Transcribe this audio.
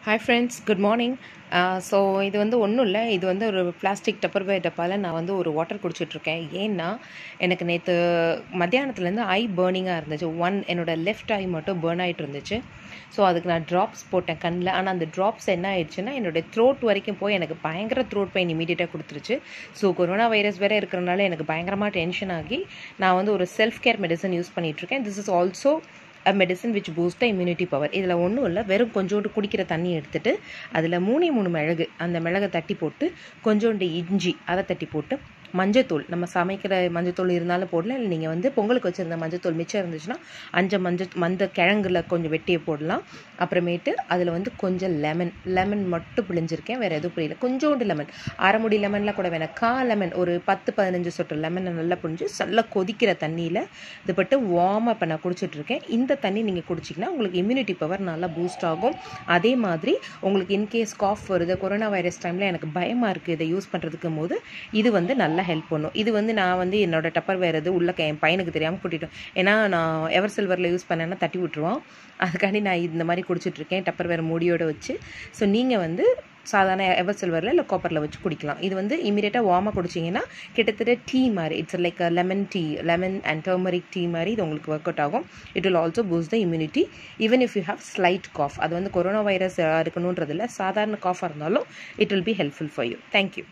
Hi friends, good morning. So இது வந்து ஒன்றும் இல்லை, இது வந்து ஒரு பிளாஸ்டிக் டப்பர்வேர் டப்பாவில் நான் வந்து ஒரு வாட்டர் குடிச்சிட்ருக்கேன். ஏன்னா எனக்கு நேற்று மத்தியானத்துலேருந்து ஐ பேர்னிங்காக இருந்துச்சு. என்னோடய லெஃப்ட் ஐ மட்டும் பேர்ன் ஆகிட்டு இருந்துச்சு. ஸோ அதுக்கு நான் ட்ராப்ஸ் போட்டேன் கண்ணில். ஆனால் அந்த ட்ராப்ஸ் என்ன ஆயிடுச்சுன்னா என்னோடய த்ரோட் வரைக்கும் போய் எனக்கு பயங்கர த்ரோட் பெயின் இமீடியட்டாக கொடுத்துருச்சு. ஸோ கொரோனா வைரஸ் வேறு இருக்கிறனால எனக்கு பயங்கரமாக டென்ஷன் ஆகி நான் வந்து ஒரு செல்ஃப் கேர் மெடிசன் யூஸ் பண்ணிகிட்ருக்கேன். This is also a medicine which boosts the immunity power. இதில் ஒன்றும் இல்லை, வெறும் கொஞ்சோண்டு குடிக்கிற தண்ணி எடுத்துகிட்டு அதில் 3 மிளகு, அந்த மிளகை தட்டி போட்டு கொஞ்சோண்டு இஞ்சி அதை தட்டி போட்டு மஞ்சத்தூள், நம்ம சமைக்கிற மஞ்சத்தூள் இருந்தாலும் போடலாம், இல்லை நீங்கள் வந்து பொங்கலுக்கு வச்சுருந்த மஞ்சத்தூள் மிச்சம் இருந்துச்சுன்னா மஞ்ச கிழங்குல கொஞ்சம் வெட்டியை போடலாம். அப்புறமேட்டு அதில் வந்து கொஞ்சம் லெமன் மட்டும் பிழிஞ்சிருக்கேன், வேறு எதுவும் புரியல. கொஞ்சோண்டு லெமன், அரை முடி லெமன்லாம் கூட வேணாம், லெமன் ஒரு 10-15 சொட்டு லெமனை நல்லா புழிஞ்சு நல்லா கொதிக்கிற தண்ணியில் இது பட்டு வார்மாக இப்போ நான் குடிச்சிட்ருக்கேன். இந்த தண்ணி நீங்கள் குடிச்சிங்கன்னா உங்களுக்கு இம்யூனிட்டி பவர் நல்லா பூஸ்ட் ஆகும். அதே மாதிரி உங்களுக்கு இன்கேஸ் காஃப் வருது, கொரோனா வைரஸ் டைமில் எனக்கு பயமாக இருக்குது இதை யூஸ் பண்ணுறதுக்கும் போது இது வந்து நல்லா ஹெல்ப் பண்ணும். இது வந்து நான் வந்து என்னோட டப்பர் வேறு எது உள்ள என் பையனுக்கு தெரியாமல் கூட்டிட்டோம். ஏன்னா நான் எவர் சில்வரில் யூஸ் பண்ணேன்னா தட்டி விட்டுருவான். அதுக்காண்டி நான் இந்த மாதிரி குடிச்சிட்ருக்கேன் டப்பர் வேறு மூடியோடு வச்சு. ஸோ நீங்கள் வந்து சாதாரண எவர் சில்வரில் இல்லை காப்பரில் வச்சு குடிக்கலாம். இது வந்து இமீடியட்டாக வார்மாக குடிச்சிங்கன்னா கிட்டத்தட்ட டீ மாதிரி, it's like lemon and turmeric tea மாதிரி இது உங்களுக்கு ஒர்க் அவுட் ஆகும். It will also boost the immunity even if you have slight cough. அது வந்து கொரோனா வைரஸ் இருக்கணுன்றதில்ல, சாதாரண காஃபாக இருந்தாலும் it will be helpful for you. Thank you.